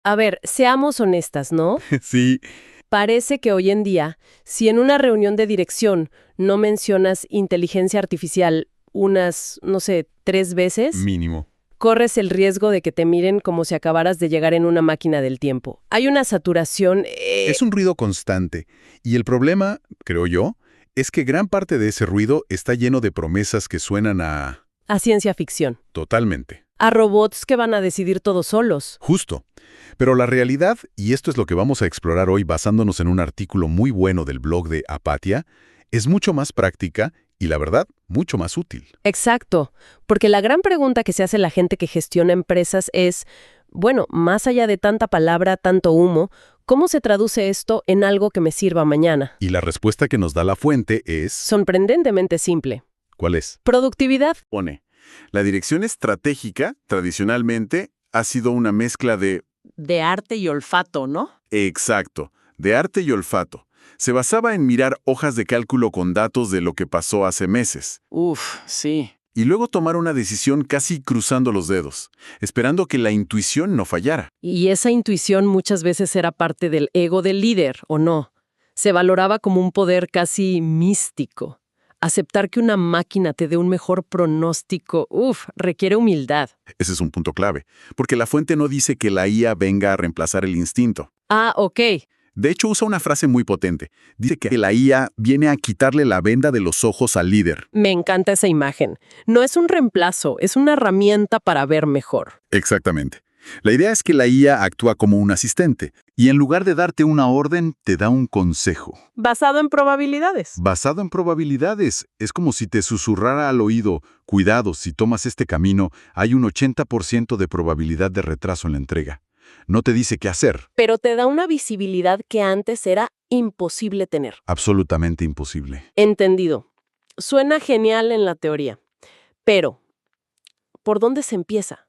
A ver, seamos honestas, ¿no? Sí, Parece que hoy en día, si en una reunión de dirección no mencionas inteligencia artificial unas, no sé, 3 veces, mínimo. corres el riesgo de que te miren como si acabaras de llegar en una máquina del tiempo. Hay una saturación. Es un ruido constante. Y el problema, creo yo, es que gran parte de ese ruido está lleno de promesas que suenan a... A ciencia ficción. totalmente. A robots que van a decidir todos solos. Justo. Pero la realidad, y esto es lo que vamos a explorar hoy basándonos en un artículo muy bueno del blog de Apatia, es mucho más práctica y, la verdad, mucho más útil. Exacto, porque la gran pregunta que se hace la gente que gestiona empresas es, bueno, más allá de tanta palabra, tanto humo, ¿cómo se traduce esto en algo que me sirva mañana? Y la respuesta que nos da la fuente es... Sorprendentemente simple. ¿Cuál es? Productividad. Pone, la dirección estratégica, tradicionalmente, ha sido una mezcla de... De arte y olfato, ¿no? Exacto, de arte y olfato. Se basaba en mirar hojas de cálculo con datos de lo que pasó hace meses. Uf, sí. Y luego tomar una decisión casi cruzando los dedos, esperando que la intuición no fallara. Y esa intuición muchas veces era parte del ego del líder, ¿o no? Se valoraba como un poder casi místico. Aceptar que una máquina te dé un mejor pronóstico, requiere humildad. Ese es un punto clave, porque la fuente no dice que la IA venga a reemplazar el instinto. Ah, ok. De hecho, usa una frase muy potente. Dice que la IA viene a quitarle la venda de los ojos al líder. Me encanta esa imagen. No es un reemplazo, es una herramienta para ver mejor. Exactamente. La idea es que la IA actúa como un asistente, y en lugar de darte una orden, te da un consejo. Basado en probabilidades. Basado en probabilidades, es como si te susurrara al oído, cuidado, si tomas este camino, hay un 80% de probabilidad de retraso en la entrega. No te dice qué hacer. Pero te da una visibilidad que antes era imposible tener. Absolutamente imposible. Entendido. Suena genial en la teoría. Pero, ¿por dónde se empieza?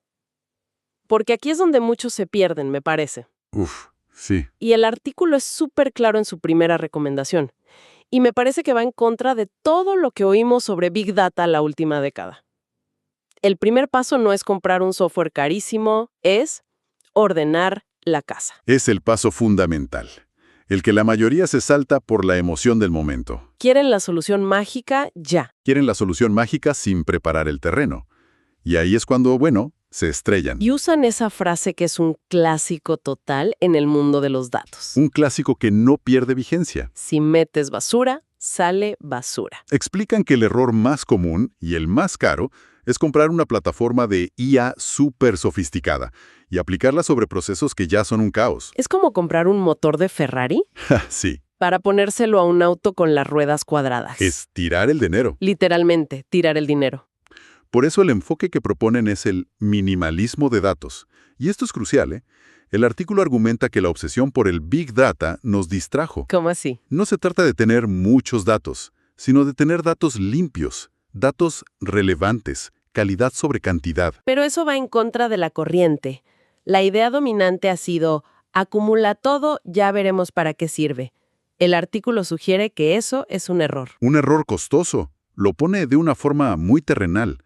Porque aquí es donde muchos se pierden, me parece. Uf, sí. Y el artículo es súper claro en su primera recomendación. Y me parece que va en contra de todo lo que oímos sobre Big Data la última década. El primer paso no es comprar un software carísimo, es ordenar la casa. Es el paso fundamental, el que la mayoría se salta por la emoción del momento. Quieren la solución mágica ya. Quieren la solución mágica sin preparar el terreno. Y ahí es cuando, bueno, se estrellan. Y usan esa frase que es un clásico total en el mundo de los datos. Un clásico que no pierde vigencia. Si metes basura, sale basura. Explican que el error más común y el más caro es comprar una plataforma de IA súper sofisticada y aplicarla sobre procesos que ya son un caos. Es como comprar un motor de Ferrari Sí, para ponérselo a un auto con las ruedas cuadradas. es tirar el dinero. Literalmente, tirar el dinero. Por eso el enfoque que proponen es el minimalismo de datos. Y esto es crucial, ¿eh? El artículo argumenta que la obsesión por el Big Data nos distrajo. ¿Cómo así? No se trata de tener muchos datos, sino de tener datos limpios, datos relevantes, calidad sobre cantidad. Pero eso va en contra de la corriente. La idea dominante ha sido, acumula todo, ya veremos para qué sirve. El artículo sugiere que eso es un error. Un error costoso. Lo pone de una forma muy terrenal.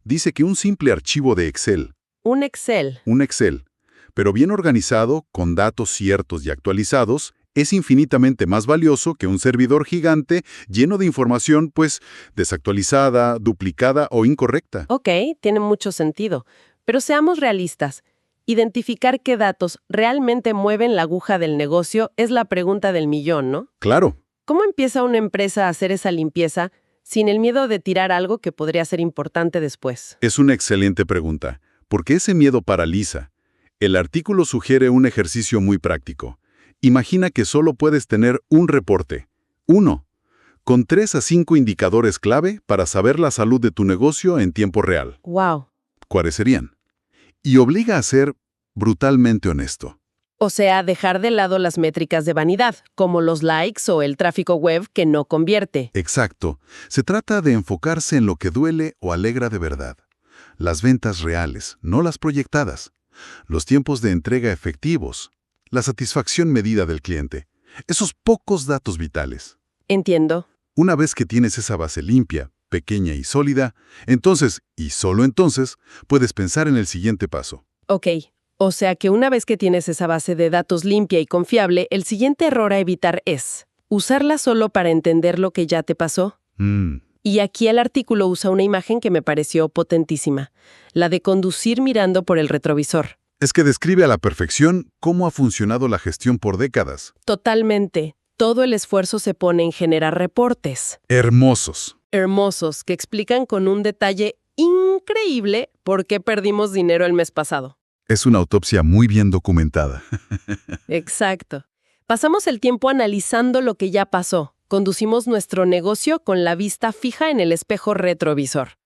Dice que un simple archivo de Excel, Un Excel. pero bien organizado, con datos ciertos y actualizados, es infinitamente más valioso que un servidor gigante lleno de información, pues, desactualizada, duplicada o incorrecta. Ok, tiene mucho sentido. Pero seamos realistas. Identificar qué datos realmente mueven la aguja del negocio es la pregunta del millón, ¿no? Claro, ¿Cómo empieza una empresa a hacer esa limpieza sin el miedo de tirar algo que podría ser importante después? es una excelente pregunta, porque ese miedo paraliza. El artículo sugiere un ejercicio muy práctico. Imagina que solo puedes tener un reporte, uno, con 3 a 5 indicadores clave para saber la salud de tu negocio en tiempo real. Wow. ¿Cuáles serían? Y obliga a ser brutalmente honesto. O sea, dejar de lado las métricas de vanidad, como los likes o el tráfico web que no convierte. Exacto. Se trata de enfocarse en lo que duele o alegra de verdad. Las ventas reales, no las proyectadas. Los tiempos de entrega efectivos. La satisfacción medida del cliente. Esos pocos datos vitales. Entiendo. Una vez que tienes esa base limpia, pequeña y sólida, entonces, y solo entonces, puedes pensar en el siguiente paso. Ok, O sea que una vez que tienes esa base de datos limpia y confiable, el siguiente error a evitar es usarla solo para entender lo que ya te pasó. Y aquí el artículo usa una imagen que me pareció potentísima, la de conducir mirando por el retrovisor. Es que describe a la perfección cómo ha funcionado la gestión por décadas. Totalmente. Todo el esfuerzo se pone en generar reportes. Hermosos. Hermosos, que explican con un detalle increíble por qué perdimos dinero el mes pasado. Es una autopsia muy bien documentada. Exacto. Pasamos el tiempo analizando lo que ya pasó. Conducimos nuestro negocio con la vista fija en el espejo retrovisor.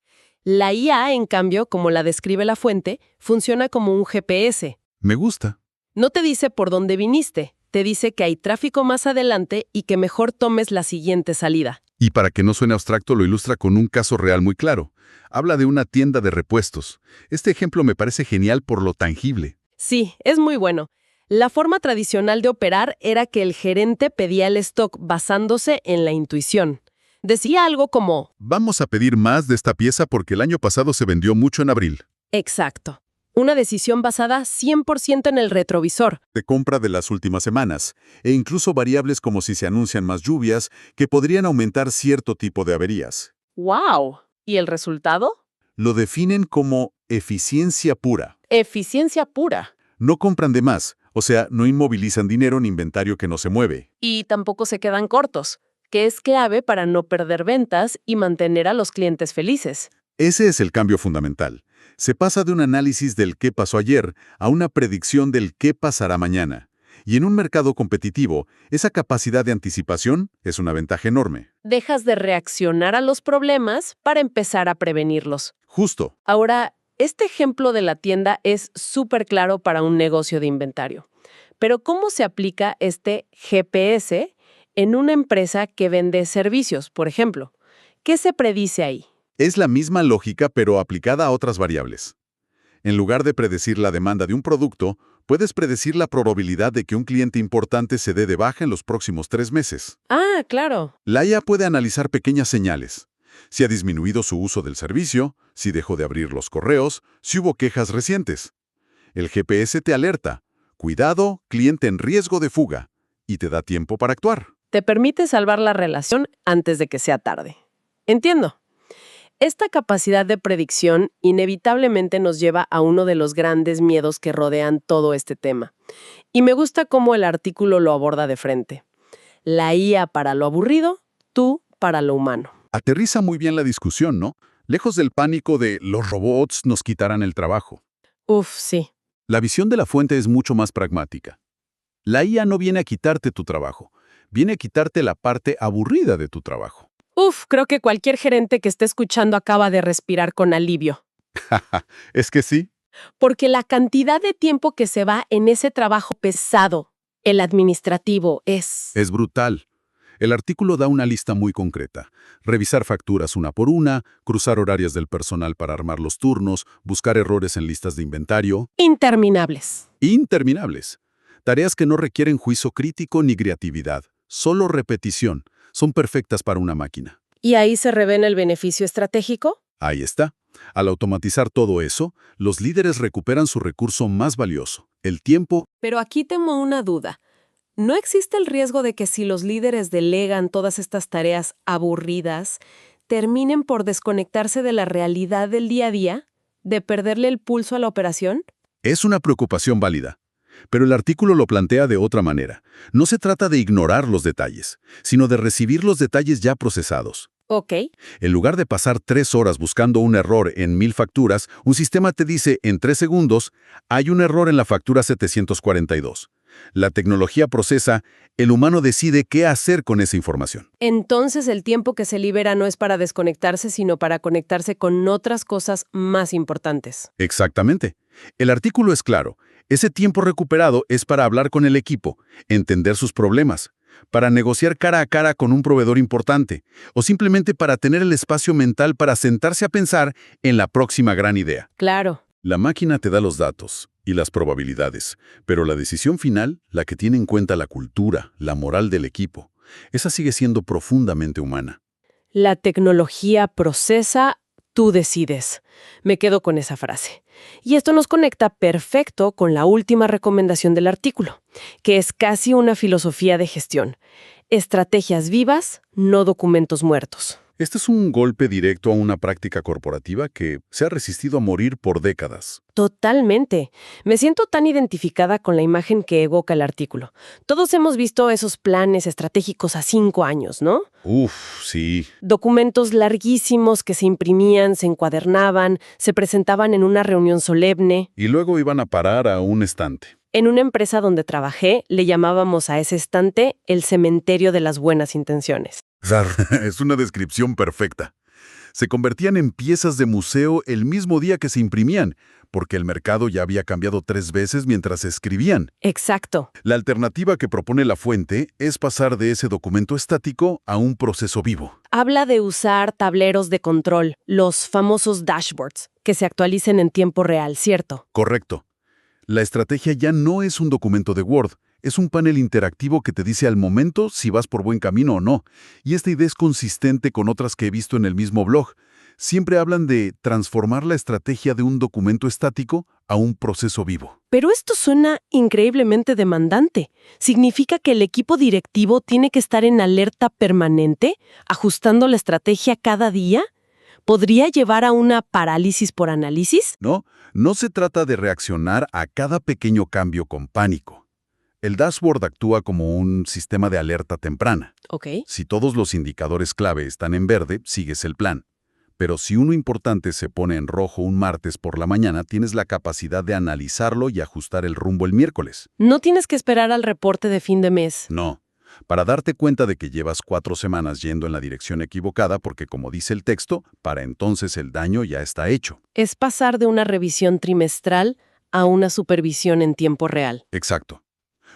La IA, en cambio, como la describe la fuente, funciona como un GPS. Me gusta. No te dice por dónde viniste, te dice que hay tráfico más adelante y que mejor tomes la siguiente salida. Y para que no suene abstracto, lo ilustra con un caso real muy claro. Habla de una tienda de repuestos. Este ejemplo me parece genial por lo tangible. Sí, es muy bueno. La forma tradicional de operar era que el gerente pedía el stock basándose en la intuición. Decía algo como, Vamos a pedir más de esta pieza porque el año pasado se vendió mucho en abril. exacto. Una decisión basada 100% en el retrovisor. De compra de las últimas semanas, e incluso variables como si se anuncian más lluvias, que podrían aumentar cierto tipo de averías. ¡Wow! ¿Y el resultado? Lo definen como eficiencia pura. Eficiencia pura. No compran de más, o sea, no inmovilizan dinero en inventario que no se mueve. Y tampoco se quedan cortos, que es clave para no perder ventas y mantener a los clientes felices. Ese es el cambio fundamental. Se pasa de un análisis del qué pasó ayer a una predicción del qué pasará mañana. Y en un mercado competitivo, esa capacidad de anticipación es una ventaja enorme. Dejas de reaccionar a los problemas para empezar a prevenirlos. Justo. Ahora, este ejemplo de la tienda es súper claro para un negocio de inventario. Pero ¿cómo se aplica este GPS en una empresa que vende servicios, por ejemplo? ¿Qué se predice ahí? Es la misma lógica, pero aplicada a otras variables. En lugar de predecir la demanda de un producto, puedes predecir la probabilidad de que un cliente importante se dé de baja en los próximos 3 meses. Ah, claro. La IA puede analizar pequeñas señales. Si ha disminuido su uso del servicio, si dejó de abrir los correos, si hubo quejas recientes. El GPS te alerta. Cuidado, cliente en riesgo de fuga. Y te da tiempo para actuar. Te permite salvar la relación antes de que sea tarde. Entiendo. Esta capacidad de predicción inevitablemente nos lleva a uno de los grandes miedos que rodean todo este tema. Y me gusta cómo el artículo lo aborda de frente. La IA para lo aburrido, tú para lo humano. Aterriza muy bien la discusión, ¿no? Lejos del pánico de los robots nos quitarán el trabajo. Uf, sí. La visión de la fuente es mucho más pragmática. La IA no viene a quitarte tu trabajo, viene a quitarte la parte aburrida de tu trabajo. Uf, creo que cualquier gerente que esté escuchando acaba de respirar con alivio. Es que sí. Porque la cantidad de tiempo que se va en ese trabajo pesado, el administrativo, es brutal. El artículo da una lista muy concreta. Revisar facturas una por una, cruzar horarios del personal para armar los turnos, buscar errores en listas de inventario. interminables. Interminables. Tareas que no requieren juicio crítico ni creatividad, solo repetición. Son perfectas para una máquina. ¿Y ahí se revela el beneficio estratégico? Ahí está. Al automatizar todo eso, los líderes recuperan su recurso más valioso, el tiempo. Pero aquí tengo una duda. ¿No existe el riesgo de que si los líderes delegan todas estas tareas aburridas, terminen por desconectarse de la realidad del día a día? ¿De perderle el pulso a la operación? Es una preocupación válida. Pero el artículo lo plantea de otra manera. No se trata de ignorar los detalles, sino de recibir los detalles ya procesados. Ok. En lugar de pasar 3 horas buscando un error en 1000 facturas, un sistema te dice en 3 segundos, hay un error en la factura 742. La tecnología procesa, el humano decide qué hacer con esa información. Entonces el tiempo que se libera no es para desconectarse, sino para conectarse con otras cosas más importantes. Exactamente. El artículo es claro. Ese tiempo recuperado es para hablar con el equipo, entender sus problemas, para negociar cara a cara con un proveedor importante, o simplemente para tener el espacio mental para sentarse a pensar en la próxima gran idea. Claro. La máquina te da los datos y las probabilidades, pero la decisión final, la que tiene en cuenta la cultura, la moral del equipo, esa sigue siendo profundamente humana. La tecnología procesa, Tú decides. Me quedo con esa frase. Y esto nos conecta perfecto con la última recomendación del artículo, que es casi una filosofía de gestión. Estrategias vivas, no documentos muertos. Este es un golpe directo a una práctica corporativa que se ha resistido a morir por décadas. Totalmente. Me siento tan identificada con la imagen que evoca el artículo. Todos hemos visto esos planes estratégicos a 5 años, ¿no? Uf, sí. Documentos larguísimos que se imprimían, se encuadernaban, se presentaban en una reunión solemne. Y luego iban a parar a un estante. En una empresa donde trabajé, le llamábamos a ese estante el cementerio de las buenas intenciones. Es una descripción perfecta. Se convertían en piezas de museo el mismo día que se imprimían, porque el mercado ya había cambiado 3 veces mientras se escribían. Exacto. La alternativa que propone la fuente es pasar de ese documento estático a un proceso vivo. Habla de usar tableros de control, los famosos dashboards, que se actualicen en tiempo real, ¿cierto? Correcto. La estrategia ya no es un documento de Word, es un panel interactivo que te dice al momento si vas por buen camino o no. Y esta idea es consistente con otras que he visto en el mismo blog. Siempre hablan de transformar la estrategia de un documento estático a un proceso vivo. Pero esto suena increíblemente demandante. ¿Significa que el equipo directivo tiene que estar en alerta permanente, ajustando la estrategia cada día? ¿Podría llevar a una parálisis por análisis? No se trata de reaccionar a cada pequeño cambio con pánico. El dashboard actúa como un sistema de alerta temprana. Ok. Si todos los indicadores clave están en verde, sigues el plan. Pero si uno importante se pone en rojo un martes por la mañana, tienes la capacidad de analizarlo y ajustar el rumbo el miércoles. No tienes que esperar al reporte de fin de mes. No. Para darte cuenta de que llevas 4 semanas yendo en la dirección equivocada porque, como dice el texto, para entonces el daño ya está hecho. Es pasar de una revisión trimestral a una supervisión en tiempo real. Exacto.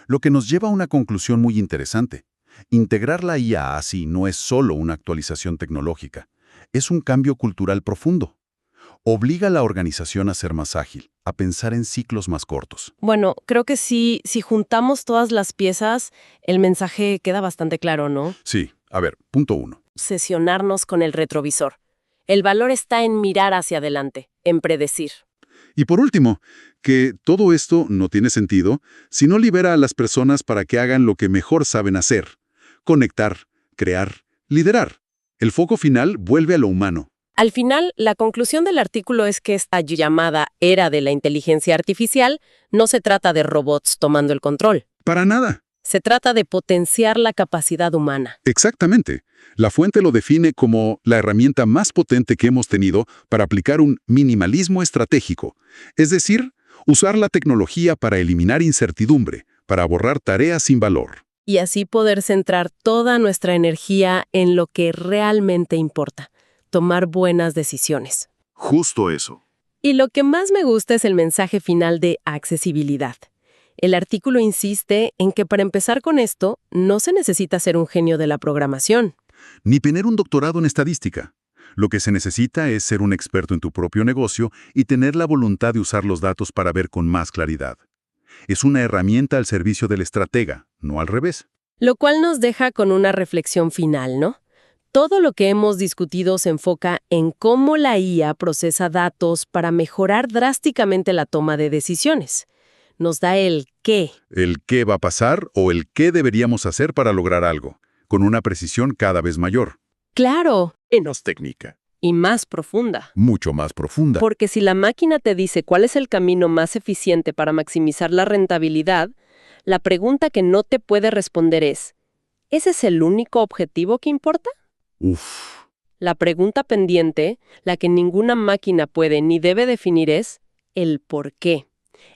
Lo que nos lleva a una conclusión muy interesante. Integrar la IA así no es solo una actualización tecnológica, es un cambio cultural profundo. Obliga a la organización a ser más ágil, a pensar en ciclos más cortos. Bueno, creo que si juntamos todas las piezas, el mensaje queda bastante claro, ¿no? Sí, a ver, punto 1. Sesionarnos con el retrovisor. El valor está en mirar hacia adelante, en predecir. Y por último, que todo esto no tiene sentido si no libera a las personas para que hagan lo que mejor saben hacer: conectar, crear, liderar. El foco final vuelve a lo humano. Al final, la conclusión del artículo es que esta llamada era de la inteligencia artificial no se trata de robots tomando el control. Para nada. Se trata de potenciar la capacidad humana. Exactamente. La fuente lo define como la herramienta más potente que hemos tenido para aplicar un minimalismo estratégico, es decir, usar la tecnología para eliminar incertidumbre, para borrar tareas sin valor. Y así poder centrar toda nuestra energía en lo que realmente importa, tomar buenas decisiones. Justo eso. Y lo que más me gusta es el mensaje final de accesibilidad. El artículo insiste en que para empezar con esto, no se necesita ser un genio de la programación. Ni tener un doctorado en estadística. Lo que se necesita es ser un experto en tu propio negocio y tener la voluntad de usar los datos para ver con más claridad. Es una herramienta al servicio del estratega, no al revés. Lo cual nos deja con una reflexión final, ¿no? Todo lo que hemos discutido se enfoca en cómo la IA procesa datos para mejorar drásticamente la toma de decisiones. Nos da el qué. El qué va a pasar o el qué deberíamos hacer para lograr algo, con una precisión cada vez mayor. Claro. Menos técnica. Y más profunda. Mucho más profunda. Porque si la máquina te dice cuál es el camino más eficiente para maximizar la rentabilidad, la pregunta que no te puede responder es, ¿ese es el único objetivo que importa? Uf. La pregunta pendiente, la que ninguna máquina puede ni debe definir es el por qué,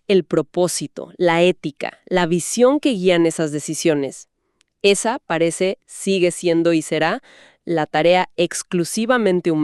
el propósito, la ética, la visión que guían esas decisiones. Esa sigue siendo y será la tarea exclusivamente humana.